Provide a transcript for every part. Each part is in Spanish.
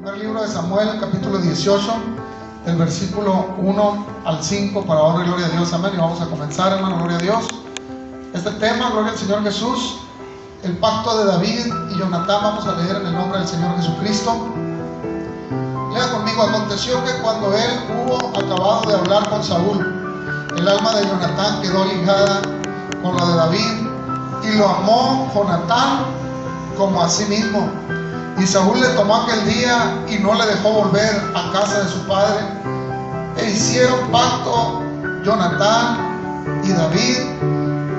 Primer libro de Samuel, capítulo 18, del versículo 1 al 5, para honra y gloria a Dios, amén. Y vamos a comenzar, hermano, gloria a Dios. Este tema, gloria al Señor Jesús, el pacto de David y Jonatán. Vamos a leer en el nombre del Señor Jesucristo. Lea conmigo. Aconteció que cuando él hubo acabado de hablar con Saúl, el alma de Jonatán quedó ligada con la de David, y lo amó Jonatán como a sí mismo. Y Saúl le tomó aquel día y no le dejó volver a casa de su padre. E hicieron pacto Jonatán y David,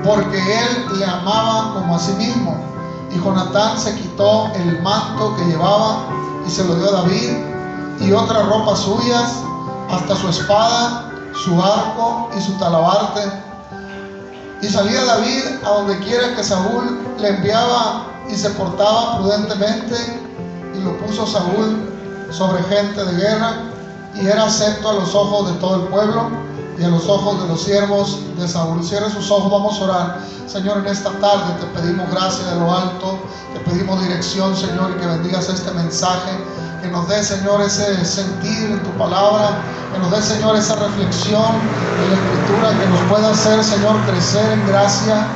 porque él le amaba como a sí mismo. Y Jonatán se quitó el manto que llevaba y se lo dio a David, y otras ropas suyas, hasta su espada, su arco y su talabarte. Y salía David a donde quiera que Saúl le enviaba, y se portaba prudentemente. Y lo puso Saúl sobre gente de guerra, y era acepto a los ojos de todo el pueblo y a los ojos de los siervos de Saúl. Cierre sus ojos, vamos a orar. Señor, en esta tarde te pedimos gracia de lo alto, te pedimos dirección, Señor, y que bendigas este mensaje, que nos dé, Señor, ese sentir en tu palabra, que nos dé, Señor, esa reflexión en la Escritura, que nos pueda hacer, Señor, crecer en gracia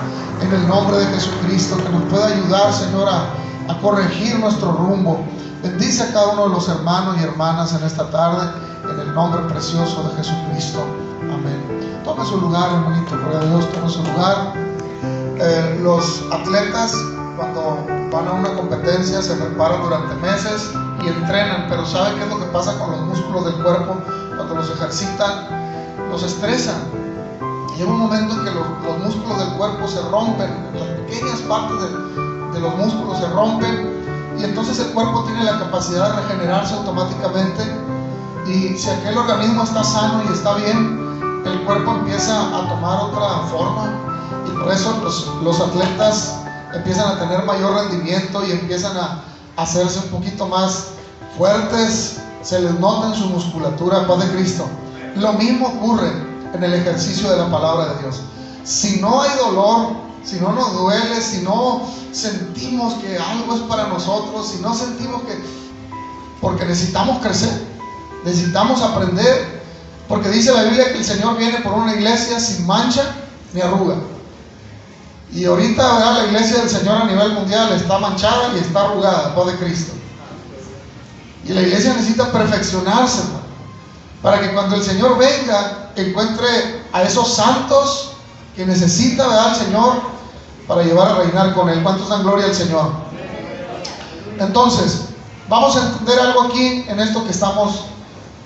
en el nombre de Jesucristo, que nos pueda ayudar, Señor, a corregir nuestro rumbo. Bendice a cada uno de los hermanos y hermanas en esta tarde, en el nombre precioso de Jesucristo. Amén. Tome su lugar, hermanito, gloria a Dios, tome su lugar. Los atletas, cuando van a una competencia, se preparan durante meses y entrenan, pero ¿sabe qué es lo que pasa con los músculos del cuerpo? Cuando los ejercitan, los estresan. Y llega un momento en que los músculos del cuerpo se rompen, las pequeñas partes de los músculos se rompen, y entonces el cuerpo tiene la capacidad de regenerarse automáticamente. Y si aquel organismo está sano y está bien, el cuerpo empieza a tomar otra forma, y por eso los atletas empiezan a tener mayor rendimiento y empiezan a hacerse un poquito más fuertes, se les nota en su musculatura. Paz de Cristo. Lo mismo ocurre en el ejercicio de la palabra de Dios. Si no hay dolor, si no nos duele, si no sentimos que algo es para nosotros, si no sentimos que... porque necesitamos crecer, necesitamos aprender, porque dice la Biblia que el Señor viene por una iglesia sin mancha ni arruga. Y ahorita, ¿verdad?, la iglesia del Señor a nivel mundial está manchada y está arrugada. Paz de Cristo. Y la iglesia necesita perfeccionarse, para que cuando el Señor venga encuentre a esos santos que necesita, ¿verdad?, el Señor, para llevar a reinar con Él. ¿Cuántos dan gloria al Señor? Entonces, vamos a entender algo aquí en esto que estamos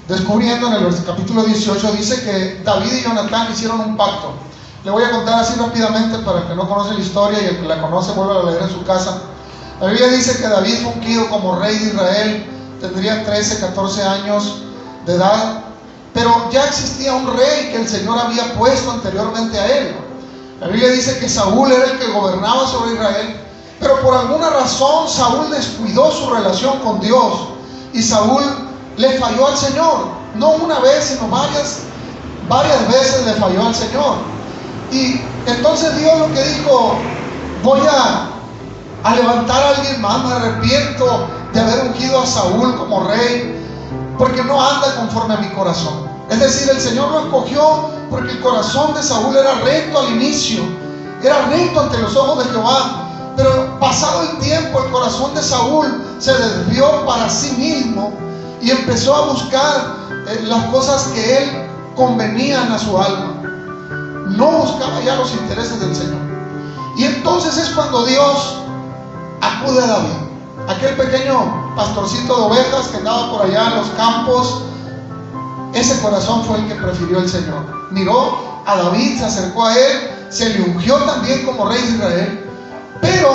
descubriendo. En el capítulo 18 dice que David y Jonatán hicieron un pacto. Le voy a contar así rápidamente para el que no conoce la historia, y el que la conoce vuelva a leer en su casa. La Biblia dice que David fue ungido como rey de Israel, tendría 13, 14 años de edad, pero ya existía un rey que el Señor había puesto anteriormente a él. La Biblia dice que Saúl era el que gobernaba sobre Israel, pero por alguna razón Saúl descuidó su relación con Dios, y Saúl le falló al Señor. No una vez, sino varias veces le falló al Señor. Y entonces Dios lo que dijo: voy a levantar a alguien más, me arrepiento de haber ungido a Saúl como rey, porque no anda conforme a mi corazón. Es decir, el Señor lo escogió porque el corazón de Saúl era recto al inicio, era recto ante los ojos de Jehová, pero pasado el tiempo el corazón de Saúl se desvió para sí mismo y empezó a buscar las cosas que él convenían a su alma. No buscaba ya los intereses del Señor. Y entonces es cuando Dios acude a David, aquel pequeño pastorcito de ovejas que andaba por allá en los campos. Ese corazón fue el que prefirió el Señor. Miró a David, se acercó a él, se le ungió también como rey de Israel, pero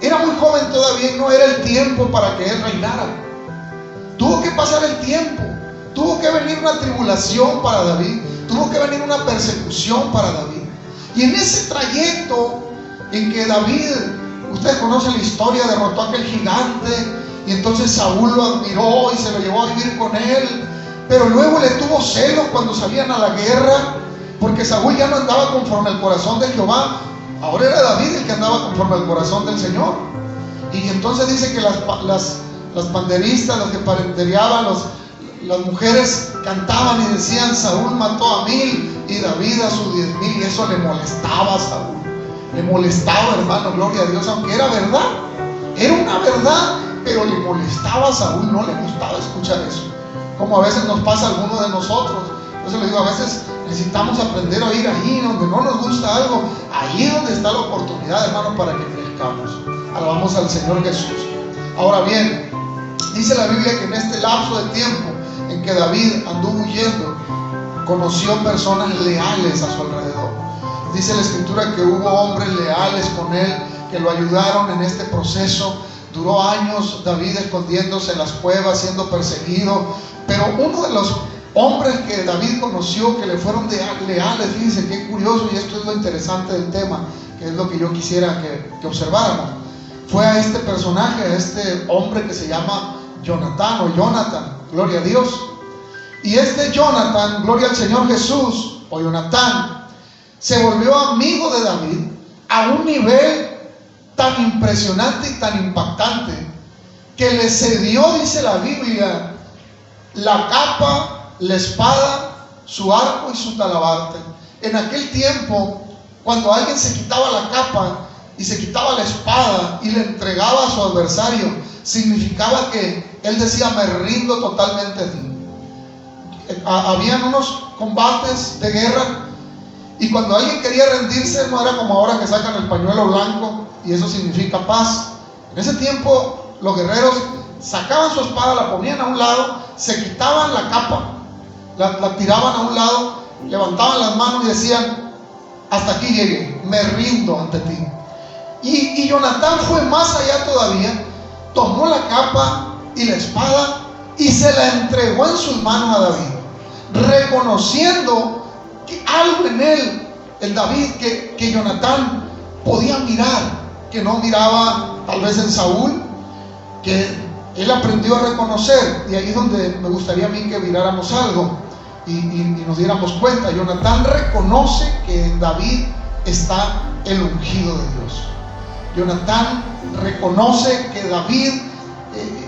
era muy joven todavía y no era el tiempo para que él reinara. Tuvo que pasar el tiempo, tuvo que venir una tribulación para David, tuvo que venir una persecución para David. Y en ese trayecto en que David, ustedes conocen la historia, derrotó a aquel gigante, y entonces Saúl lo admiró y se lo llevó a vivir con él. Pero luego le tuvo celos cuando salían a la guerra, porque Saúl ya no andaba conforme al corazón de Jehová. Ahora era David el que andaba conforme al corazón del Señor. Y entonces dice que las las panderistas, las que pandereaban, las mujeres cantaban y decían: Saúl mató a 1000 y David a sus 10,000. Y eso le molestaba a Saúl, le molestaba, hermano, gloria a Dios, aunque era verdad, era una verdad, pero le molestaba a Saúl, no le gustaba escuchar eso, como a veces nos pasa a algunos de nosotros. Entonces le digo, a veces necesitamos aprender a oír ahí donde no nos gusta algo, ahí es donde está la oportunidad, hermano, para que crezcamos. Alabamos al Señor Jesús. Ahora bien, dice la Biblia que en este lapso de tiempo en que David anduvo huyendo, conoció personas leales a su alrededor. Dice la Escritura que hubo hombres leales con él, que lo ayudaron en este proceso. Duró años David escondiéndose en las cuevas, siendo perseguido, pero uno de los hombres que David conoció que le fueron leales, fíjense qué curioso, y esto es lo interesante del tema, que es lo que yo quisiera que observáramos, fue a este personaje, a este hombre que se llama Jonatán, gloria a Dios. Y este Jonatán, gloria al Señor Jesús, o Jonatán, se volvió amigo de David a un nivel tan impresionante y tan impactante, que le cedió, dice la Biblia, la capa, la espada, su arco y su talabarte. En aquel tiempo, cuando alguien se quitaba la capa y se quitaba la espada y le entregaba a su adversario, significaba que él decía: me rindo totalmente a ti. Habían unos combates de guerra, y cuando alguien quería rendirse, no era como ahora que sacan el pañuelo blanco y eso significa paz. En ese tiempo los guerreros sacaban su espada, la ponían a un lado, se quitaban la capa, la tiraban a un lado, levantaban las manos y decían: hasta aquí llegué, me rindo ante ti. Y Jonatán fue más allá todavía, tomó la capa y la espada y se la entregó en sus manos a David, reconociendo que algo en él, el David, que Jonatán podía mirar, que no miraba tal vez en Saúl, que él aprendió a reconocer. Y ahí es donde me gustaría a mí que miráramos algo y nos diéramos cuenta. Jonatán reconoce que en David está el ungido de Dios. Jonatán reconoce que David,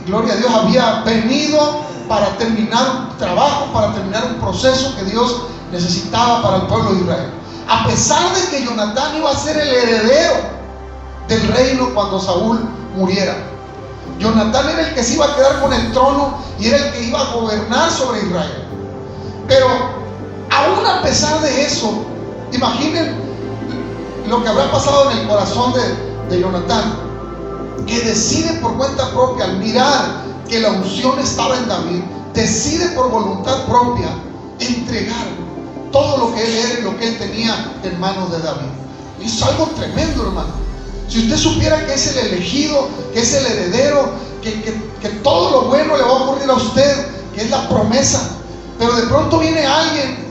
gloria a Dios, había venido para terminar un trabajo, para terminar un proceso que Dios necesitaba para el pueblo de Israel. A pesar de que Jonatán iba a ser el heredero del reino cuando Saúl muriera, Jonatán era el que se iba a quedar con el trono y era el que iba a gobernar sobre Israel. Pero aún a pesar de eso, imaginen lo que habrá pasado en el corazón de Jonatán, que decide por cuenta propia, al mirar que la unción estaba en David, decide por voluntad propia entregar todo lo que él era y lo que él tenía en manos de David. Y es algo tremendo, hermano. Si usted supiera que es el elegido, que es el heredero, que todo lo bueno le va a ocurrir a usted, que es la promesa, pero de pronto viene alguien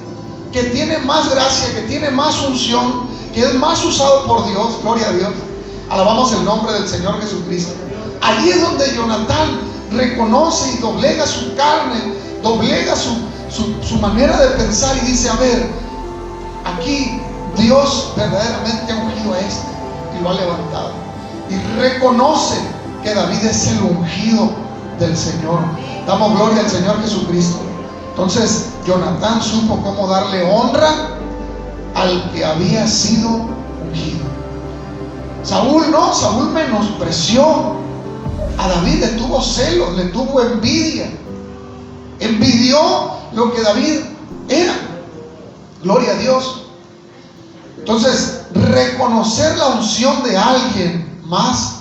que tiene más gracia, que tiene más unción, que es más usado por Dios, gloria a Dios. Alabamos el nombre del Señor Jesucristo. Allí es donde Jonatán reconoce y doblega su carne, doblega su manera de pensar y dice: a ver, aquí Dios verdaderamente ha ungido a este y lo ha levantado. Y reconoce que David es el ungido del Señor. Damos gloria al Señor Jesucristo. Entonces Jonatán supo cómo darle honra al que había sido ungido. Saúl no, Saúl menospreció a David, le tuvo celos, le tuvo envidia, envidió lo que David era. Gloria a Dios. Entonces, reconocer la unción de alguien más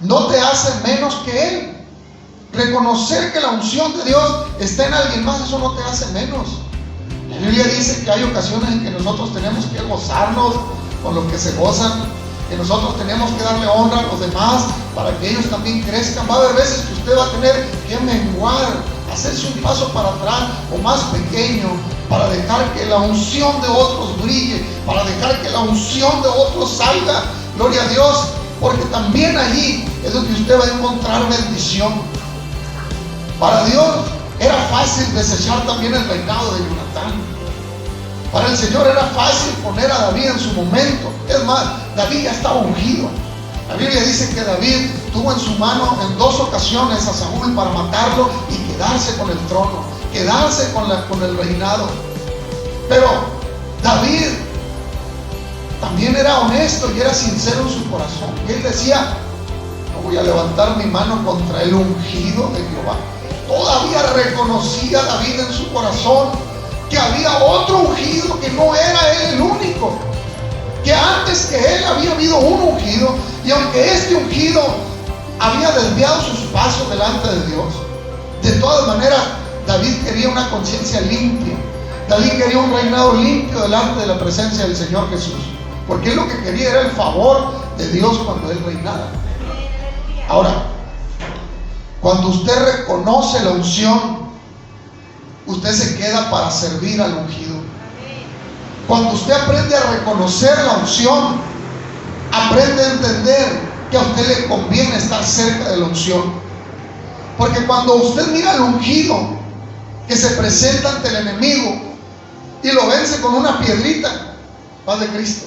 no te hace menos que él. Reconocer que la unción de Dios está en alguien más, eso no te hace menos. La Biblia dice que hay ocasiones en que nosotros tenemos que gozarnos con los que se gozan, que nosotros tenemos que darle honra a los demás para que ellos también crezcan. Va a haber veces que usted va a tener que menguar, hacerse un paso para atrás o más pequeño, para dejar que la unción de otros brille, para dejar que la unción de otros salga. Gloria a Dios, porque también allí es donde usted va a encontrar bendición. Para Dios era fácil desechar también el reinado de Jonatán. Para el Señor era fácil poner a David en su momento. Es más, David ya estaba ungido. La Biblia dice que David tuvo en su mano en 2 ocasiones a Saúl para matarlo y quedarse con el trono, quedarse con el reinado. Pero David también era honesto y era sincero en su corazón. Y él decía: no voy a levantar mi mano contra el ungido de Jehová. Todavía reconocía David en su corazón que había otro ungido, que no era él el único, que antes que él había habido un ungido, y aunque este ungido había desviado sus pasos delante de Dios, de todas maneras David quería una conciencia limpia. David quería un reinado limpio delante de la presencia del Señor Jesús, porque él lo que quería era el favor de Dios cuando él reinara. Ahora, cuando usted reconoce la unción, usted se queda para servir al ungido. Cuando usted aprende a reconocer la unción, aprende a entender que a usted le conviene estar cerca de la unción. Porque cuando usted mira al ungido que se presenta ante el enemigo y lo vence con una piedrita, paz de Cristo.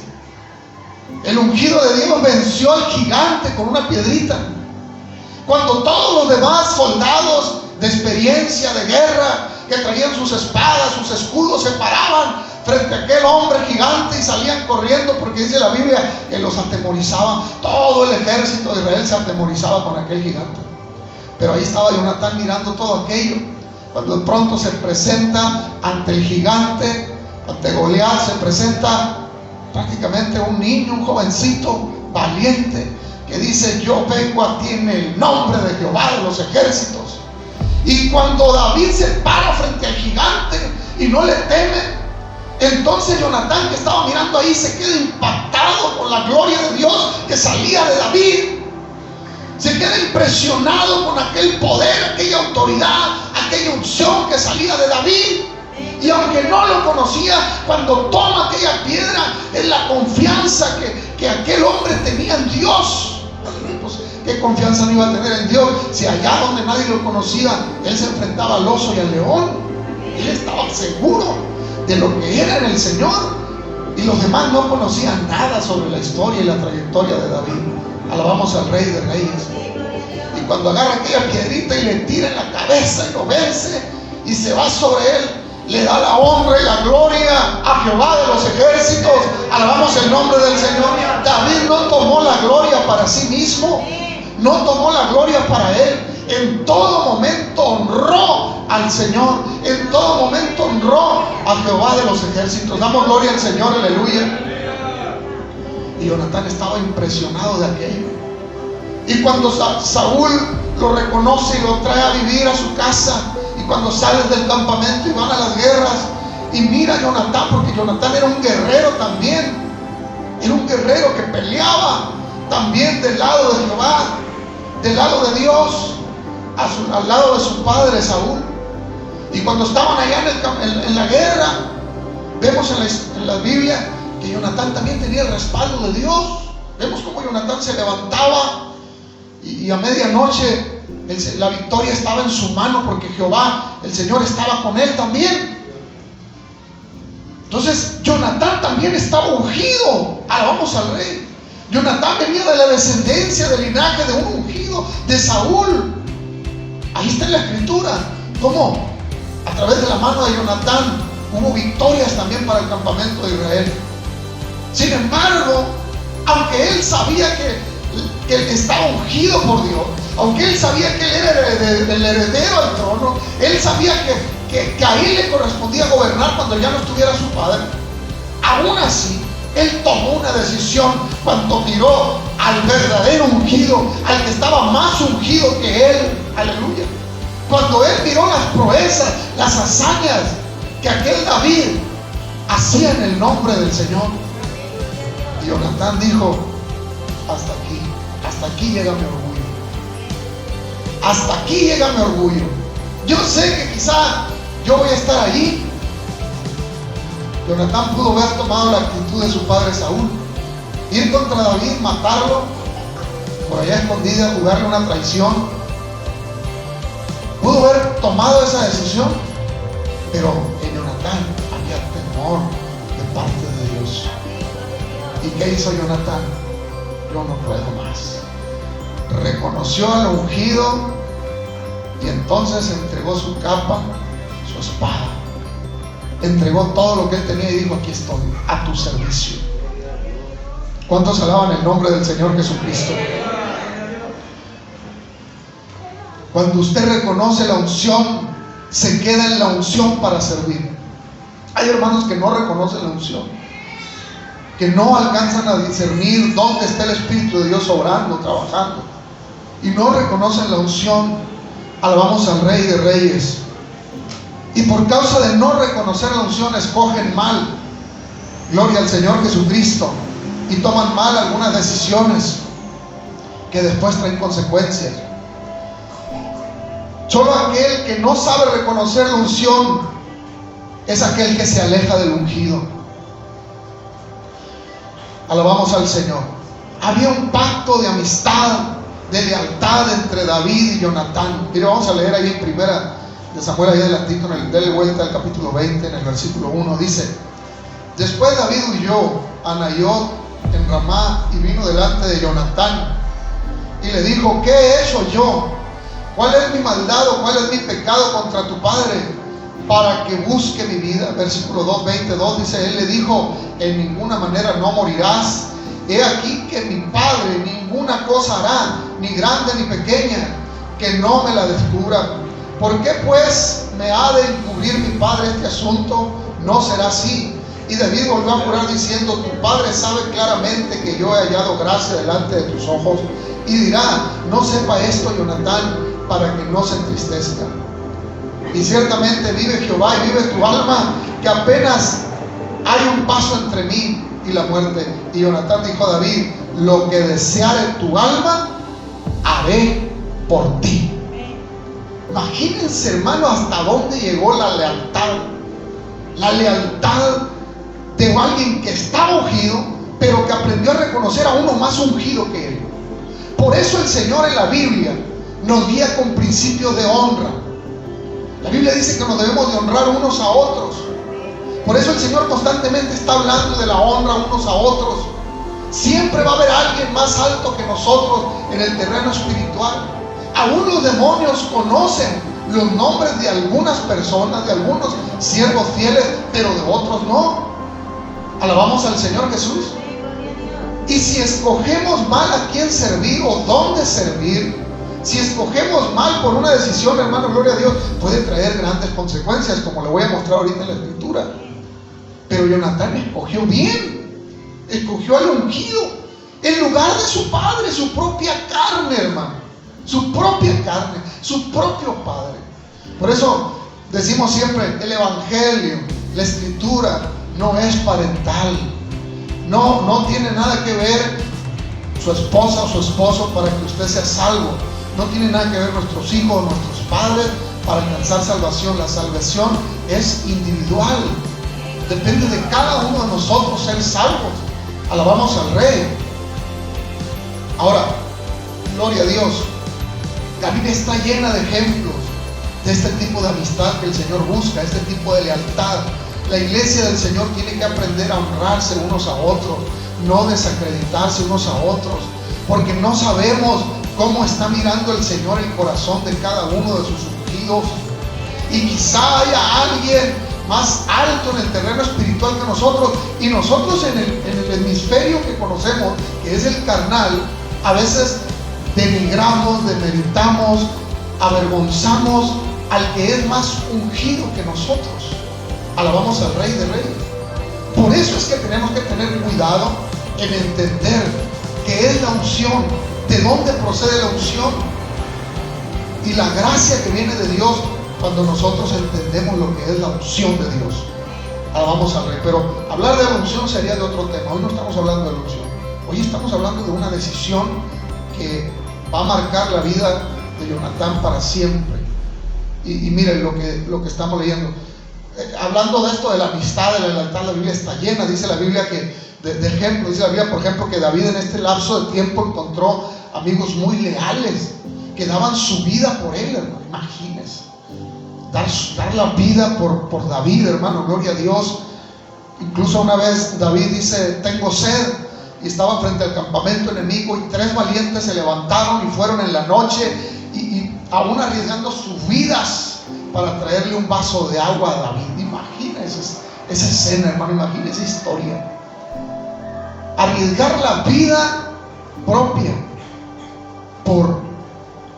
El ungido de Dios venció al gigante con una piedrita. Cuando todos los demás soldados de experiencia de guerra, que traían sus espadas, sus escudos, se paraban frente a aquel hombre gigante y salían corriendo, porque dice la Biblia que los atemorizaba. Todo el ejército de Israel se atemorizaba con aquel gigante. Pero ahí estaba Jonatán mirando todo aquello, cuando de pronto se presenta ante el gigante, ante Goliat, se presenta prácticamente un niño, un jovencito valiente, que dice: yo vengo a ti en el nombre de Jehová de los ejércitos. Y cuando David se para frente al gigante y no le teme, entonces Jonatán, que estaba mirando ahí, se queda impactado con la gloria de Dios que salía de David. Se queda impresionado con aquel poder, aquella autoridad, aquella unción que salía de David. Y aunque no lo conocía, cuando toma aquella piedra, es la confianza que aquel hombre tenía en Dios. Pues, ¿qué confianza no iba a tener en Dios si allá donde nadie lo conocía, él se enfrentaba al oso y al león? Él estaba seguro de lo que era en el Señor, y los demás no conocían nada sobre la historia y la trayectoria de David. Alabamos al Rey de Reyes. Y cuando agarra aquella piedrita y le tira en la cabeza y lo vence y se va sobre él, le da la honra y la gloria a Jehová de los ejércitos. Alabamos el nombre del Señor. David no tomó la gloria para sí mismo, no tomó la gloria para él. En todo momento honró al Señor, en todo momento honró a Jehová de los ejércitos. Damos gloria al Señor, aleluya. Y Jonatán estaba impresionado de aquello. Y cuando Saúl lo reconoce y lo trae a vivir a su casa, y cuando salen del campamento y van a las guerras, y mira a Jonatán, porque Jonatán era un guerrero también, era un guerrero que peleaba también del lado de Jehová, del lado de Dios, al lado de su padre Saúl. Y cuando estaban allá en la guerra, vemos en la Biblia que Jonatán también tenía el respaldo de Dios. Vemos cómo Jonatán se levantaba y a medianoche la victoria estaba en su mano, porque Jehová, el Señor, estaba con él también. Entonces Jonatán también estaba ungido. Alabamos al Rey. Jonatán venía de la descendencia, del linaje de un ungido, de Saúl. Ahí está en la escritura cómo a través de la mano de Jonatán hubo victorias también para el campamento de Israel. Sin embargo, aunque él sabía que estaba ungido por Dios, aunque él sabía que él era el heredero al trono, él sabía que a él le correspondía gobernar cuando ya no estuviera su padre, aún así él tomó una decisión cuando miró al verdadero ungido, al que estaba más ungido que él. Aleluya. Cuando él miró las proezas, las hazañas que aquel David hacía en el nombre del Señor, Jonatán dijo: hasta aquí llega mi orgullo, hasta aquí llega mi orgullo. Yo sé que quizá yo voy a estar allí. Jonatán pudo haber tomado la actitud de su padre Saúl, ir contra David, matarlo, por allá escondida, jugarle una traición. Pudo haber tomado esa decisión, pero en Jonatán había temor de parte de Dios. ¿Y qué hizo Jonatán? yo no puedo más. Reconoció al ungido y entonces entregó su capa, su espada, entregó todo lo que él tenía y dijo: aquí estoy, a tu servicio. ¿Cuántos alaban el nombre del Señor Jesucristo? Cuando usted reconoce la unción, se queda en la unción para servir. Hay hermanos que no reconocen la unción, que no alcanzan a discernir dónde está el Espíritu de Dios obrando, trabajando, y no reconocen la unción. Alabamos al Rey de Reyes. Y por causa de no reconocer la unción, escogen mal, gloria al Señor Jesucristo, y toman mal algunas decisiones que después traen consecuencias. Solo aquel que no sabe reconocer la unción es aquel que se aleja del ungido. Alabamos al Señor. Había un pacto de amistad, de lealtad entre David y Jonatán. Mire, vamos a leer ahí en primera de Samuel, ahí adelantito, dele vuelta al capítulo 20, en el versículo 1, dice: después David huyó a Naiot en Ramá y vino delante de Jonatán y le dijo: ¿qué he hecho yo? ¿Cuál es mi maldad o cuál es mi pecado contra tu padre para que busque mi vida? Versículo 2, 22 dice: él le dijo: en ninguna manera no morirás. He aquí que mi padre ninguna cosa hará, ni grande ni pequeña, que no me la descubra. ¿Por qué pues me ha de encubrir mi padre este asunto? No será así. Y David volvió a jurar diciendo: tu padre sabe claramente que yo he hallado gracia delante de tus ojos. Y dirá: no sepa esto Jonatán, para que no se entristezca. Y ciertamente vive Jehová y vive tu alma, que apenas hay un paso entre mí y la muerte. Y Jonatán dijo a David: lo que deseare tu alma, haré por ti. Imagínense, hermano, hasta dónde llegó la lealtad. La lealtad de alguien que está ungido, pero que aprendió a reconocer a uno más ungido que él. Por eso el Señor en la Biblia nos guía con principios de honra. La Biblia dice que nos debemos de honrar unos a otros. Por eso el Señor constantemente está hablando de la honra unos a otros. Siempre va a haber alguien más alto que nosotros en el terreno espiritual. Aún los demonios conocen los nombres de algunas personas, de algunos siervos fieles, pero de otros no. Alabamos al Señor Jesús. Y si escogemos mal a quién servir o dónde servir, si escogemos mal por una decisión, hermano, gloria a Dios, puede traer grandes consecuencias, como le voy a mostrar ahorita en la escritura. Pero Jonatán escogió bien, escogió al ungido en lugar de su padre, su propia carne, hermano, su propia carne, su propio padre. Por eso decimos siempre: el evangelio, la escritura no es parental. No tiene nada que ver su esposa o su esposo para que usted sea salvo. No tiene nada que ver nuestros hijos, nuestros padres para alcanzar salvación. La salvación es individual. Depende de cada uno de nosotros ser salvos. Alabamos al Rey. Ahora, gloria a Dios, la Biblia está llena de ejemplos de este tipo de amistad que el Señor busca, este tipo de lealtad. La iglesia del Señor tiene que aprender a honrarse unos a otros, no desacreditarse unos a otros, porque no sabemos cómo está mirando el Señor el corazón de cada uno de sus ungidos. Y quizá haya alguien más alto en el terreno espiritual que nosotros, y nosotros en el hemisferio que conocemos, que es el carnal, a veces denigramos, demeritamos, avergonzamos al que es más ungido que nosotros. Alabamos al Rey de Reyes. Por eso es que tenemos que tener cuidado en entender qué es la unción, de dónde procede la unción y la gracia que viene de Dios cuando nosotros entendemos lo que es la unción de Dios. Alabamos al Rey. Pero hablar de la unción sería de otro tema. Hoy no estamos hablando de la unción. Hoy estamos hablando de una decisión que va a marcar la vida de Jonatán para siempre. Y miren lo que estamos leyendo. Hablando de esto de la amistad, de la lealtad, la Biblia está llena. Dice la Biblia que de ejemplo, dice la Biblia, por ejemplo, que David en este lapso de tiempo encontró amigos muy leales que daban su vida por él, hermano. Imagínense, dar la vida por David, hermano, gloria a Dios. Incluso una vez David dice: tengo sed, y estaba frente al campamento enemigo, y 3 valientes se levantaron y fueron en la noche y aún arriesgando sus vidas para traerle un vaso de agua a David. Imagínense esa escena, hermano, imagínense esa historia. Arriesgar la vida propia por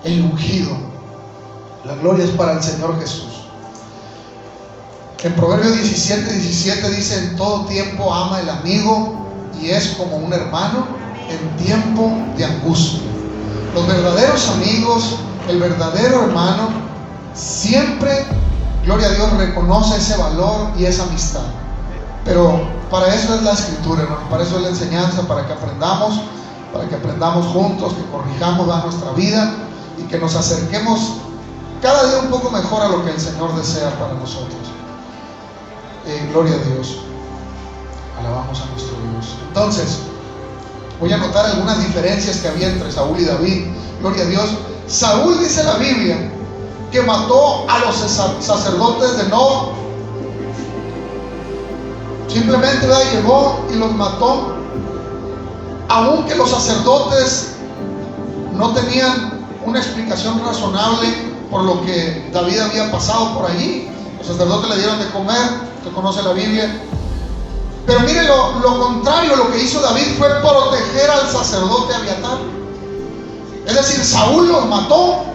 el ungido. La gloria es para el Señor Jesús. En Proverbios 17 dice: en todo tiempo ama el amigo y es como un hermano en tiempo de angustia. Los verdaderos amigos, el verdadero hermano, siempre, gloria a Dios, reconoce ese valor y esa amistad. Pero para eso es la escritura, hermano, para eso es la enseñanza, para que aprendamos juntos, que corrijamos nuestra vida y que nos acerquemos cada día un poco mejor a lo que el Señor desea para nosotros. Gloria a Dios. Alabamos a nuestro Dios. Entonces, voy a notar algunas diferencias que había entre Saúl y David. Gloria a Dios. Saúl, dice la Biblia, que mató a los sacerdotes de Nob. Simplemente llegó y los mató, aunque los sacerdotes no tenían una explicación razonable por lo que David había pasado por allí. Los sacerdotes le dieron de comer, usted conoce la Biblia. Pero mire, lo contrario, lo que hizo David fue proteger al sacerdote Abiatar. Es decir, Saúl los mató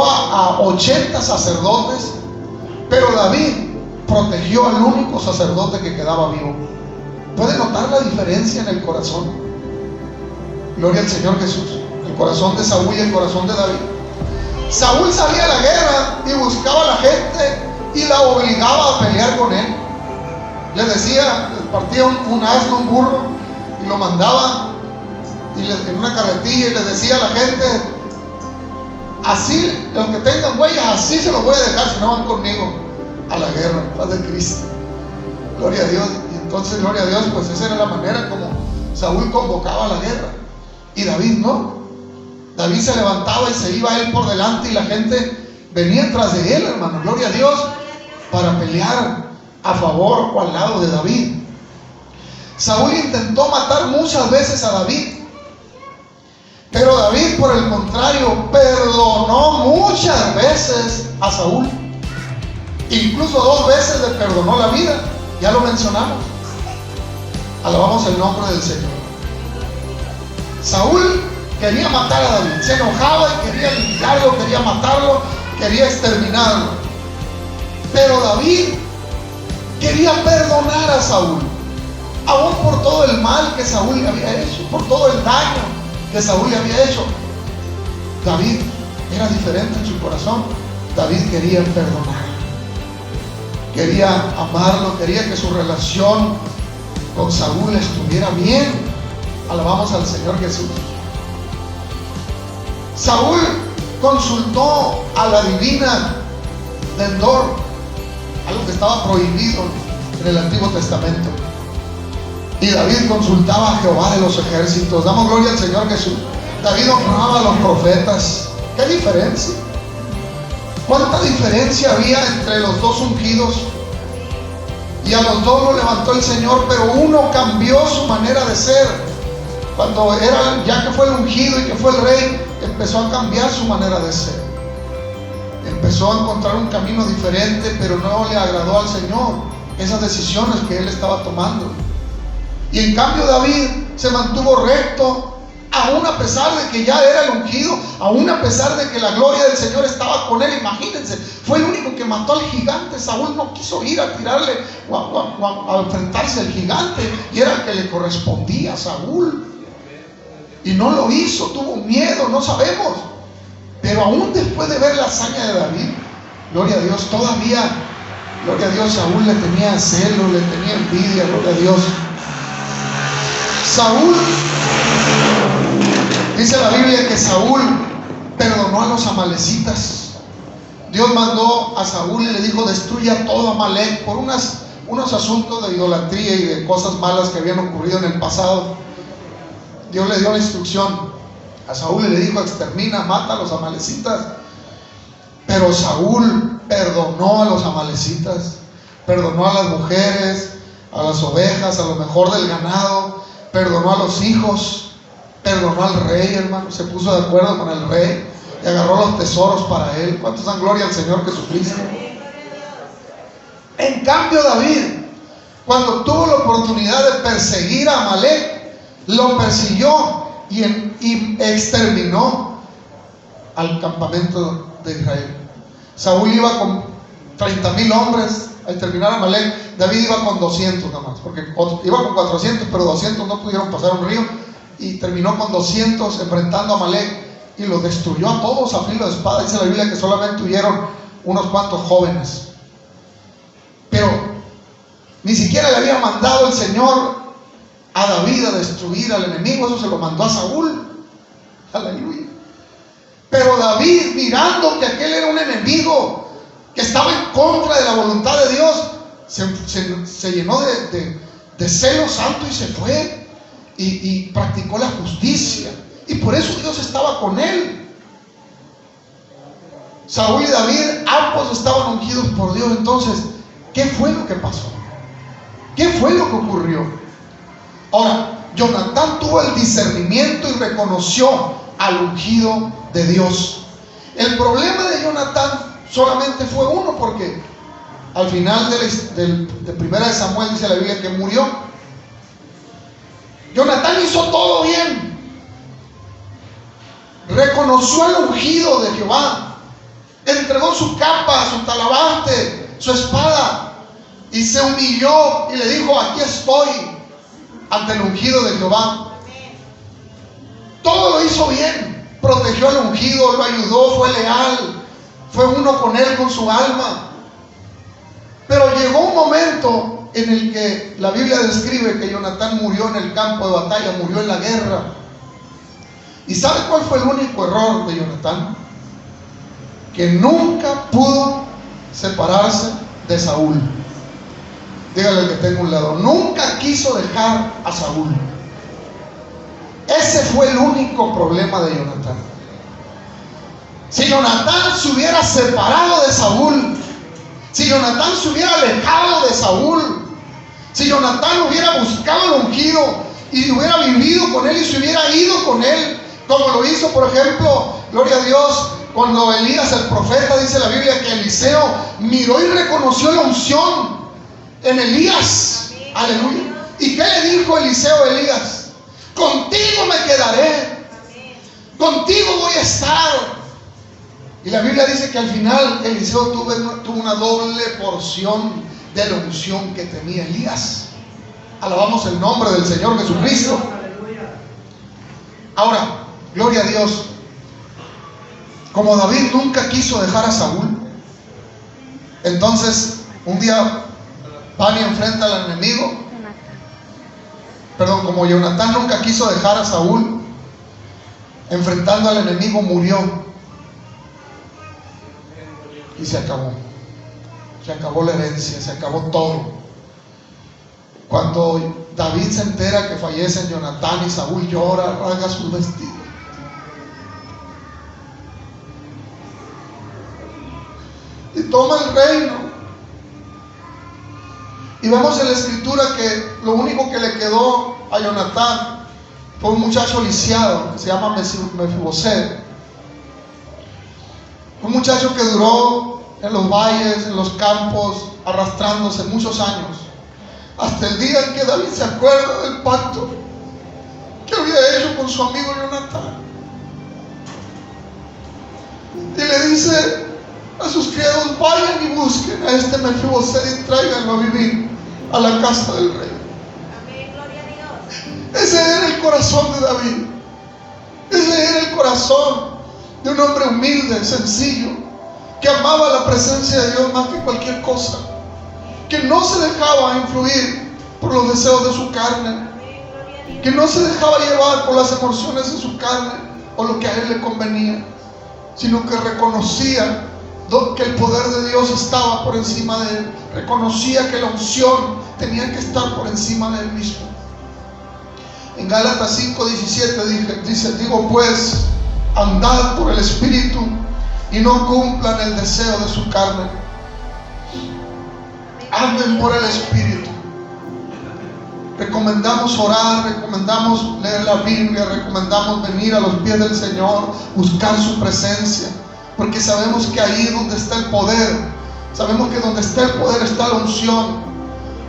a 80 sacerdotes, pero David protegió al único sacerdote que quedaba vivo. ¿Puede notar la diferencia en el corazón? Gloria al Señor Jesús. El corazón de Saúl y el corazón de David. Saúl salía a la guerra y buscaba a la gente y la obligaba a pelear con él. Les decía, les partía un asno, un burro, y lo mandaba en una carretilla, y les decía a la gente: así, los que tengan huellas, así se los voy a dejar si no van conmigo a la guerra, paz de Cristo. Gloria a Dios. Y entonces, gloria a Dios, pues esa era la manera como Saúl convocaba a la guerra. Y David no. David se levantaba y se iba él por delante, y la gente venía tras de él, hermano, gloria a Dios, para pelear a favor o al lado de David. Saúl intentó matar muchas veces a David, pero David, por el contrario, perdonó muchas veces a Saúl. Incluso 2 veces le perdonó la vida. Ya lo mencionamos. Alabamos el nombre del Señor. Saúl quería matar a David, se enojaba y quería limpiarlo, quería matarlo, quería exterminarlo. Pero David quería perdonar a Saúl, aún por todo el mal que Saúl le había hecho, por todo el daño que Saúl le había hecho. David era diferente en su corazón. David quería perdonar, quería amarlo, quería que su relación con Saúl estuviera bien. Alabamos al Señor Jesús. Saúl consultó a la divina de Endor, algo que estaba prohibido en el Antiguo Testamento. Y David consultaba a Jehová de los ejércitos. Damos gloria al Señor Jesús. David honraba a los profetas. ¿Qué diferencia? ¿Cuánta diferencia había entre los dos ungidos? Y a los dos lo levantó el Señor, pero uno cambió su manera de ser. Cuando ya que fue el ungido y que fue el rey, empezó a cambiar su manera de ser. Empezó a encontrar un camino diferente, pero no le agradó al Señor esas decisiones que él estaba tomando. Y en cambio David se mantuvo recto, aún a pesar de que ya era el ungido, aún a pesar de que la gloria del Señor estaba con él. Imagínense, fue el único que mató al gigante. Saúl no quiso ir a tirarle o a enfrentarse al gigante, y era el que le correspondía a Saúl. Y no lo hizo, tuvo miedo, no sabemos. Pero aún después de ver la hazaña de David, gloria a Dios, todavía, gloria a Dios, Saúl le tenía celo, le tenía envidia, gloria a Dios. Saúl, dice la Biblia que Saúl perdonó a los amalecitas. Dios mandó a Saúl y le dijo: destruya todo Amalek, por unos asuntos de idolatría y de cosas malas que habían ocurrido en el pasado. Dios le dio la instrucción a Saúl y le dijo: extermina, mata a los amalecitas. Pero Saúl perdonó a los amalecitas, perdonó a las mujeres, a las ovejas, a lo mejor del ganado, perdonó a los hijos, perdonó al rey, hermano, se puso de acuerdo con el rey y agarró los tesoros para él. ¿Cuántos dan gloria al Señor Jesucristo? En cambio, David, cuando tuvo la oportunidad de perseguir a Amalek, lo persiguió y exterminó al campamento de Israel. Saúl iba con 30,000 hombres a exterminar a Amalek. David iba con 200 nada más, porque iba con 400, pero 200 no pudieron pasar un río, y terminó con 200 enfrentando a Amalek y los destruyó a todos a filo de espada. Dice la Biblia que solamente huyeron unos cuantos jóvenes. Pero ni siquiera le había mandado el Señor a David a destruir al enemigo, eso se lo mandó a Saúl. Aleluya. Pero David, mirando que aquel era un enemigo que estaba en contra de la voluntad de Dios, se llenó de celo santo y se fue y practicó la justicia, y por eso Dios estaba con él. Saúl y David, ambos estaban ungidos por Dios. Entonces, ¿qué fue lo que pasó? ¿Qué fue lo que ocurrió? Ahora, Jonatán tuvo el discernimiento y reconoció al ungido de Dios. El problema de Jonatán solamente fue uno, porque al final de primera de Samuel dice la Biblia que murió. Jonatán hizo todo bien, reconoció al ungido de Jehová, entregó su capa, su talabarte, su espada, y se humilló y le dijo: aquí estoy ante el ungido de Jehová. Todo lo hizo bien, protegió al ungido, lo ayudó, fue leal, fue uno con él, con su alma. Pero llegó un momento en el que la Biblia describe que Jonatán murió en el campo de batalla, murió en la guerra. ¿Y sabe cuál fue el único error de Jonatán? Que nunca pudo separarse de Saúl. Dígale al que tenga a un lado: nunca quiso dejar a Saúl. Ese fue el único problema de Jonatán. Si Jonatán se hubiera separado de Saúl, si Jonatán se hubiera alejado de Saúl, si Jonatán hubiera buscado al ungido y hubiera vivido con él y se hubiera ido con él, como lo hizo, por ejemplo, gloria a Dios, cuando Elías el profeta, dice la Biblia que Eliseo miró y reconoció la unción en Elías. Aleluya. ¿Y qué le dijo Eliseo a Elías? Contigo me quedaré, contigo voy a estar. Y la Biblia dice que al final Eliseo tuvo una doble porción de la unción que tenía Elías. Alabamos el nombre del Señor Jesucristo. Ahora, gloria a Dios, como David nunca quiso dejar a Saúl, entonces un día van y enfrenta al enemigo. Perdón, como Jonatán nunca quiso dejar a Saúl, enfrentando al enemigo murió. Y se acabó la herencia, se acabó todo. Cuando David se entera que fallecen Jonatán y Saúl, llora, rasga sus vestidos. Y toma el reino. Y vemos en la escritura que lo único que le quedó a Jonatán fue un muchacho lisiado que se llama Mefiboset. Un muchacho que duró en los valles, en los campos, arrastrándose muchos años, hasta el día en que David se acuerda del pacto que había hecho con su amigo Jonatán. Y le dice a sus criados: vayan y busquen a este Mefiboset y tráiganlo a vivir a la casa del rey. Amén, gloria a Dios. Ese era el corazón de David. Ese era el corazón de un hombre humilde, sencillo, que amaba la presencia de Dios más que cualquier cosa, que no se dejaba influir por los deseos de su carne, que no se dejaba llevar por las emociones de su carne o lo que a él le convenía, sino que reconocía que el poder de Dios estaba por encima de él, reconocía que la unción tenía que estar por encima de él mismo. En Gálatas 5:17 dice: digo pues, andad por el Espíritu y no cumplan el deseo de su carne. Anden por el Espíritu. Recomendamos orar, recomendamos leer la Biblia, recomendamos venir a los pies del Señor, buscar su presencia, porque sabemos que ahí es donde está el poder. Sabemos que donde está el poder está la unción.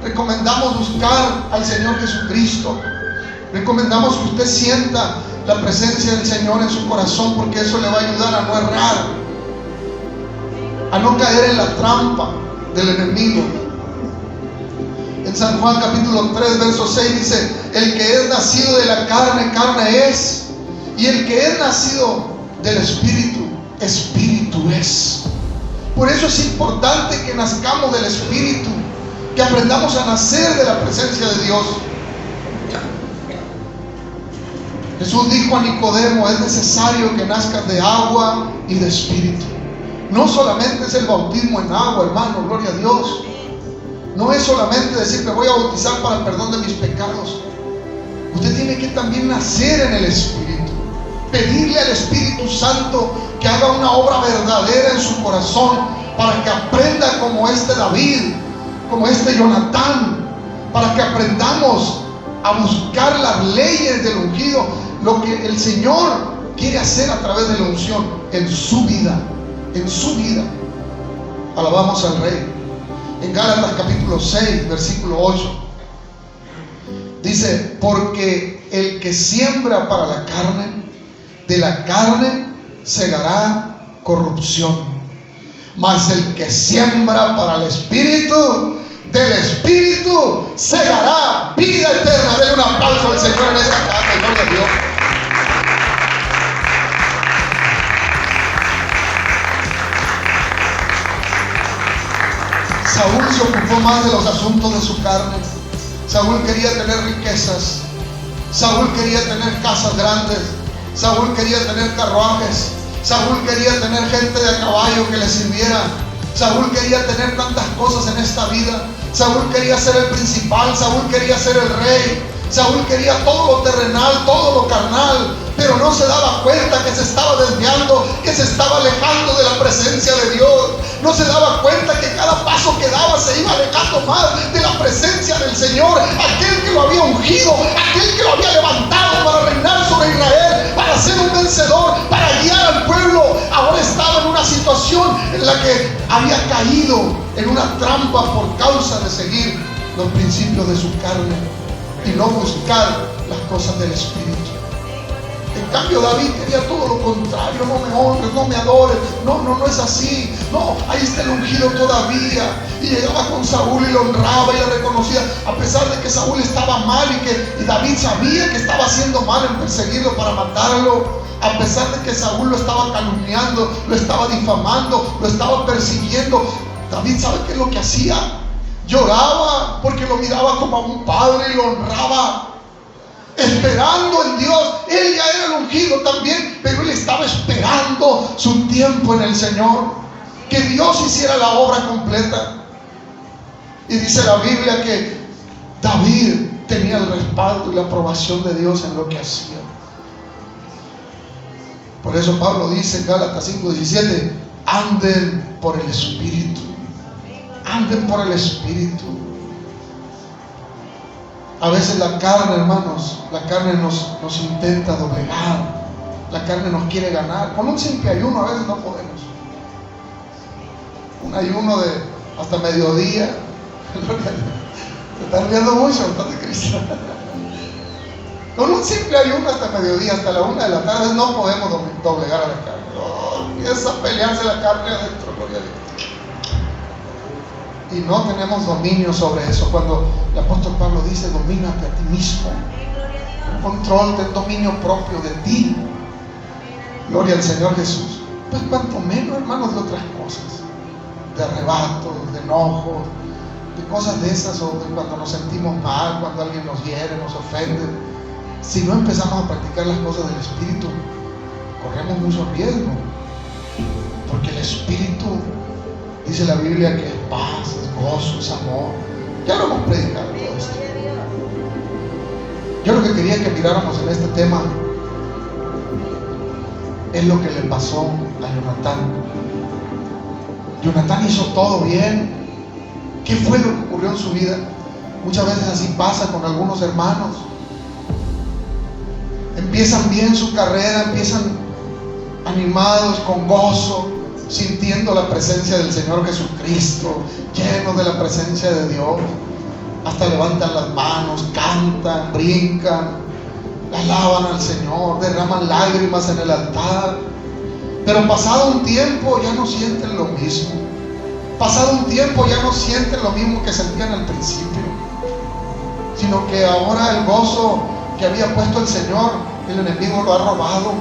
Recomendamos buscar al Señor Jesucristo. Recomendamos que usted sienta la presencia del Señor en su corazón, porque eso le va a ayudar a no errar, a no caer en la trampa del enemigo. En San Juan capítulo 3 verso 6 dice: el que es nacido de la carne, carne es, y el que es nacido del Espíritu, Espíritu es. Por eso es importante que nazcamos del Espíritu, que aprendamos a nacer de la presencia de Dios. Jesús dijo a Nicodemo: es necesario que nazcas de agua y de Espíritu. No solamente es el bautismo en agua, hermano, gloria a Dios. No es solamente decir: me voy a bautizar para el perdón de mis pecados. Usted tiene que también nacer en el Espíritu, pedirle al Espíritu Santo que haga una obra verdadera en su corazón, para que aprenda como este David, como este Jonatán, para que aprendamos a buscar las leyes del ungido, lo que el Señor quiere hacer a través de la unción en su vida, en su vida. Alabamos al Rey. En Gálatas capítulo 6 versículo 8 dice: porque el que siembra para la carne, de la carne segará corrupción, mas el que siembra para el Espíritu, del Espíritu segará vida eterna. Denle un aplauso al Señor en esta casa, gloria a Dios. Saúl se ocupó más de los asuntos de su carne. Saúl quería tener riquezas, Saúl quería tener casas grandes, Saúl quería tener carruajes, Saúl quería tener gente de a caballo que le sirviera, Saúl quería tener tantas cosas en esta vida. Saúl quería ser el principal, Saúl quería ser el rey, Saúl quería todo lo terrenal, todo lo carnal, pero no se daba cuenta que se estaba desviando, que se estaba alejando de la presencia de Dios. No se daba cuenta que cada paso que daba se iba alejando más de la presencia del Señor, aquel que lo había ungido, aquel que lo había levantado para reinar sobre Israel, para ser un vencedor, para guiar al pueblo. Ahora estaba en una situación en la que había caído en una trampa por causa de seguir los principios de su carne y no buscar las cosas del Espíritu. En cambio, David quería todo lo contrario: no me honres, no me adores, no es así, no, ahí está el ungido todavía. Y llegaba con Saúl y lo honraba y le reconocía, a pesar de que Saúl estaba mal y David sabía que estaba haciendo mal en perseguirlo para matarlo. A pesar de que Saúl lo estaba calumniando, lo estaba difamando, lo estaba persiguiendo, David, ¿sabe qué es lo que hacía? Lloraba porque lo miraba como a un padre y lo honraba, esperando en Dios. Él ya era el ungido también, pero él estaba esperando su tiempo en el Señor, que Dios hiciera la obra completa. Y dice la Biblia que David tenía el respaldo y la aprobación de Dios en lo que hacía. Por eso Pablo dice en Gálatas 5:17: anden por el Espíritu, anden por el Espíritu. A veces la carne, hermanos, la carne nos intenta doblegar, la carne nos quiere ganar. Con un simple ayuno a veces no podemos. Un ayuno de hasta mediodía. Se están riendo mucho, Padre Cristo. Con un simple ayuno hasta mediodía, hasta la 1 de la tarde, no podemos doblegar a la carne. No, empieza a pelearse la carne adentro, gloria a Dios. Y no tenemos dominio sobre eso. Cuando el apóstol Pablo dice: domínate a ti mismo, control, ten dominio propio de ti. Gloria al Señor Jesús. Pues cuanto menos, hermanos, de otras cosas, de arrebatos, de enojos, de cosas de esas, o de cuando nos sentimos mal, cuando alguien nos hiere, nos ofende. Si no empezamos a practicar las cosas del Espíritu, corremos mucho riesgo, porque el Espíritu, dice la Biblia, que es paz, es gozo, es amor. Ya lo hemos predicado todo esto. Yo lo que quería que miráramos en este tema es lo que le pasó a Jonatán. Jonatán hizo todo bien. ¿Qué fue lo que ocurrió en su vida? Muchas veces así pasa con algunos hermanos. Empiezan bien su carrera, empiezan animados, con gozo, sintiendo la presencia del Señor Jesucristo, llenos de la presencia de Dios. Hasta levantan las manos, cantan, brincan, alaban al Señor, derraman lágrimas en el altar. Pero pasado un tiempo ya no sienten lo mismo. Pasado un tiempo ya no sienten lo mismo que sentían al principio, sino que ahora el gozo que había puesto el Señor, el enemigo lo ha robado.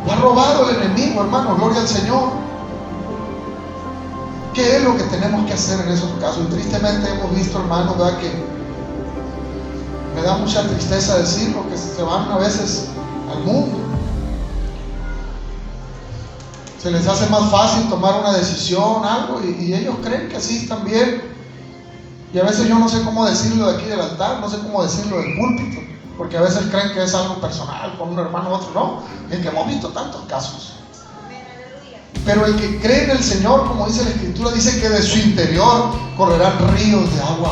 Lo ha robado el enemigo, hermano, gloria al Señor. ¿Qué es lo que tenemos que hacer en esos casos? Y tristemente hemos visto, hermanos, ¿verdad?, que me da mucha tristeza decirlo, que se van a veces al mundo. Se les hace más fácil tomar una decisión, algo, y ellos creen que así están bien. Y a veces yo no sé cómo decirlo de aquí del altar, no sé cómo decirlo del púlpito, porque a veces creen que es algo personal, con un hermano u otro. No, es que hemos visto tantos casos. Pero el que cree en el Señor, como dice la Escritura, dice que de su interior correrán ríos de agua.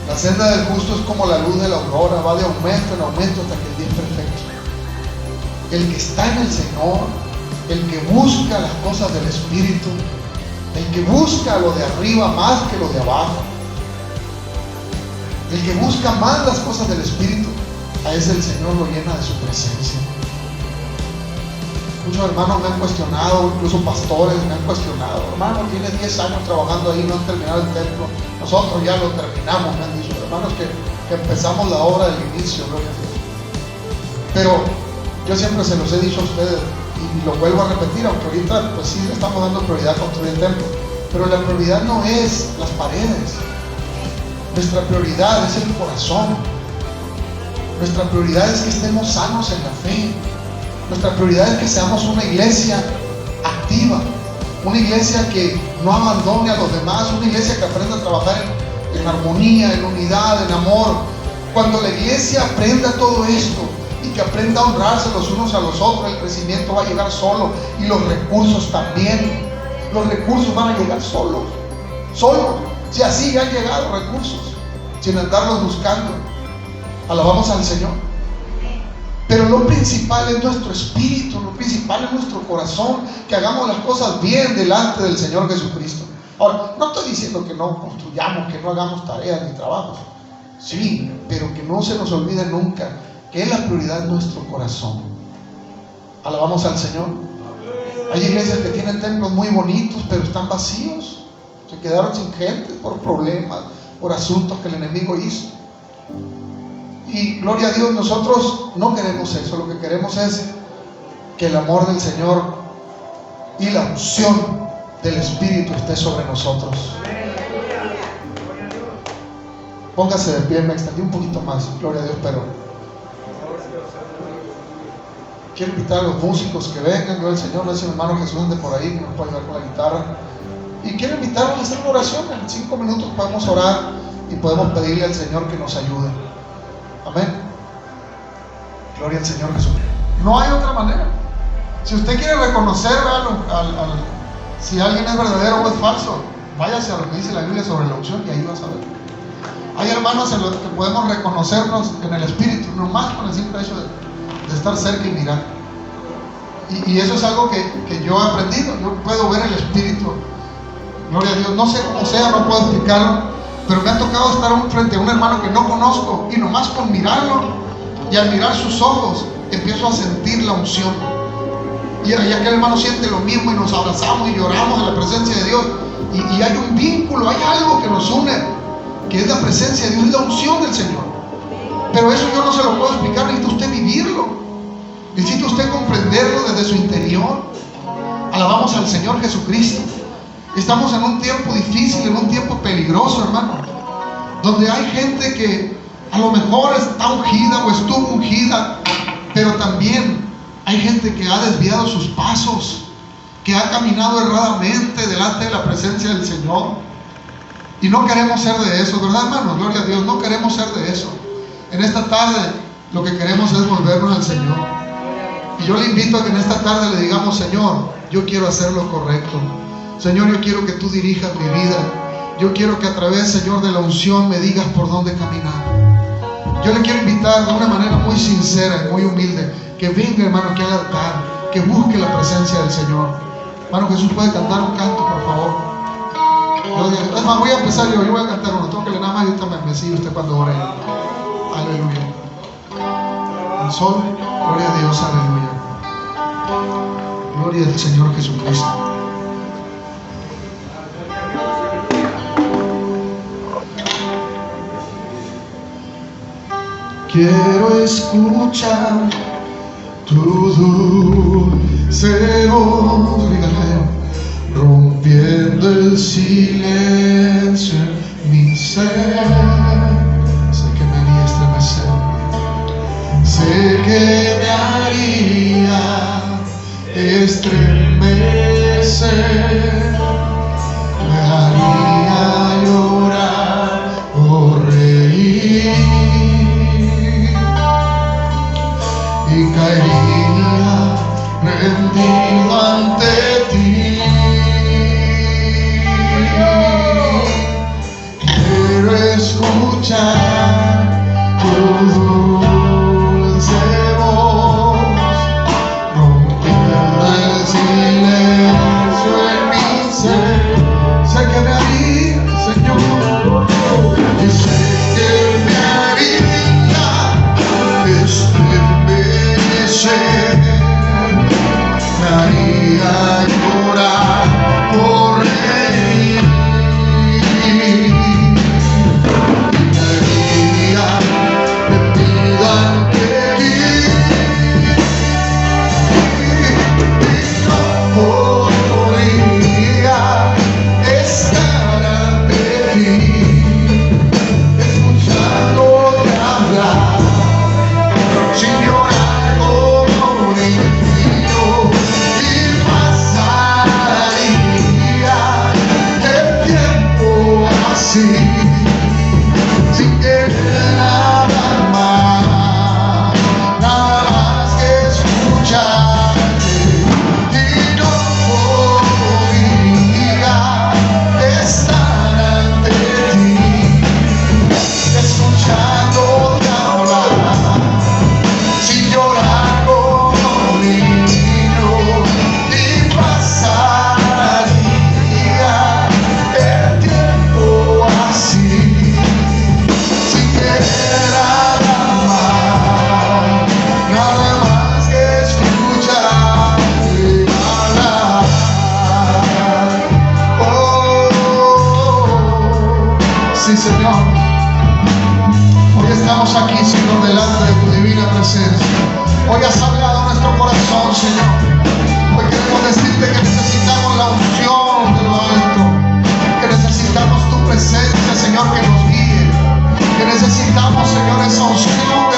La senda del justo es como la luz de la aurora, va de aumento en aumento hasta que el día es perfecto. El que está en el Señor, el que busca las cosas del Espíritu, el que busca lo de arriba más que lo de abajo, el que busca más las cosas del Espíritu, a ese el Señor lo llena de su presencia. Muchos hermanos me han cuestionado, incluso pastores me han cuestionado: hermano, tiene 10 años trabajando ahí, no han terminado el templo. Nosotros ya lo terminamos, me han dicho. Hermanos, que empezamos la obra del inicio, gloria a Dios. Pero yo siempre se los he dicho a ustedes, y lo vuelvo a repetir, aunque ahorita pues sí le estamos dando prioridad a construir el templo, pero la prioridad no es las paredes. Nuestra prioridad es el corazón. Nuestra prioridad es que estemos sanos en la fe. Nuestra prioridad es que seamos una iglesia activa, una iglesia que no abandone a los demás, una iglesia que aprenda a trabajar en armonía, en unidad, en amor. Cuando la iglesia aprenda todo esto y que aprenda a honrarse los unos a los otros, el crecimiento va a llegar solo, y los recursos también. Los recursos van a llegar solos. Si así ya han llegado recursos, sin andarlos buscando. Alabamos al Señor. Pero lo principal es nuestro espíritu, lo principal es nuestro corazón, que hagamos las cosas bien delante del Señor Jesucristo. Ahora, no estoy diciendo que no construyamos, que no hagamos tareas ni trabajos. Sí, pero que no se nos olvide nunca que es la prioridad de nuestro corazón. Alabamos al Señor. Hay iglesias que tienen templos muy bonitos, pero están vacíos. Se quedaron sin gente por problemas, por asuntos que el enemigo hizo. Y gloria a Dios, nosotros no queremos eso. Lo que queremos es que el amor del Señor y la unción del Espíritu esté sobre nosotros. Póngase de pie, me extendí un poquito más, gloria a Dios, pero quiero invitar a los músicos que vengan, gloria al Señor. No sé si mi hermano Jesús ande por ahí, que nos puede ayudar con la guitarra. Y quiero invitarlos a hacer una oración. En 5 minutos podemos orar y podemos pedirle al Señor que nos ayude. Amén. Gloria al Señor Jesús. No hay otra manera. Si usted quiere reconocer si alguien es verdadero o es falso, váyase a lo que dice la Biblia sobre la unción y ahí vas a ver. Hay hermanos en los que podemos reconocernos en el Espíritu, nomás con el simple hecho de estar cerca y mirar. Y eso es algo que yo he aprendido. Yo puedo ver el Espíritu. Gloria a Dios. No sé cómo sea, no puedo explicarlo, pero me ha tocado estar frente a un hermano que no conozco, y nomás con mirarlo y al mirar sus ojos empiezo a sentir la unción. Y aquel hermano siente lo mismo, y nos abrazamos y lloramos en la presencia de Dios. Y hay un vínculo, hay algo que nos une, que es la presencia de Dios, es la unción del Señor. Pero eso yo no se lo puedo explicar, necesita usted vivirlo, necesita usted comprenderlo desde su interior. Alabamos al Señor Jesucristo. Estamos en un tiempo difícil, en un tiempo peligroso, hermano, donde hay gente que a lo mejor está ungida o estuvo ungida, pero también hay gente que ha desviado sus pasos, que ha caminado erradamente delante de la presencia del Señor. Y no queremos ser de eso, ¿verdad, hermanos? Gloria a Dios, no queremos ser de eso. En esta tarde lo que queremos es volvernos al Señor. Y yo le invito a que en esta tarde le digamos: Señor, yo quiero hacer lo correcto. Señor, yo quiero que tú dirijas mi vida. Yo quiero que a través, Señor, de la unción me digas por dónde caminar. Yo le quiero invitar de una manera muy sincera y muy humilde que venga, hermano, aquí al altar, que busque la presencia del Señor. Hermano Jesús, puede cantar un canto, por favor. Es más, voy a empezar yo voy a cantar uno. Tóquele nada más y ahorita me sigue usted cuando ore. Aleluya. El sol, gloria a Dios, aleluya. Gloria al Señor Jesucristo. Quiero escuchar tu dulce voz, dígale, rompiendo el silencio en mi ser. Sé que me haría estremecer, sé que me haría estremecer, me haría llorar o reír, y caería rendido ante ti. Quiero escuchar tu dulce voz, rompiendo el silencio en mi ser. Sé que me haría, Señor, y sé que me haría estremecer, me haría llorar por reír, me haría rendido ante ti, y no podría estar ante ti, escuchándote hablar, sin llorar como un niño, y pasaría el tiempo así, sin querer nada más que escucharte, y no podría estar ante ti, escuchándote hablar, sin llorar como un niño, y pasaría el tiempo así, sin querer nada más que escucharte hablar. Sí, Señor. Hoy estamos aquí, Señor, delante de tu divina presencia. Hoy has hablado a nuestro corazón, Señor. Hoy queremos decirte que necesitamos la unción de lo alto, que necesitamos tu presencia, Señor, que nos guíe, que necesitamos, Señor, esa unción de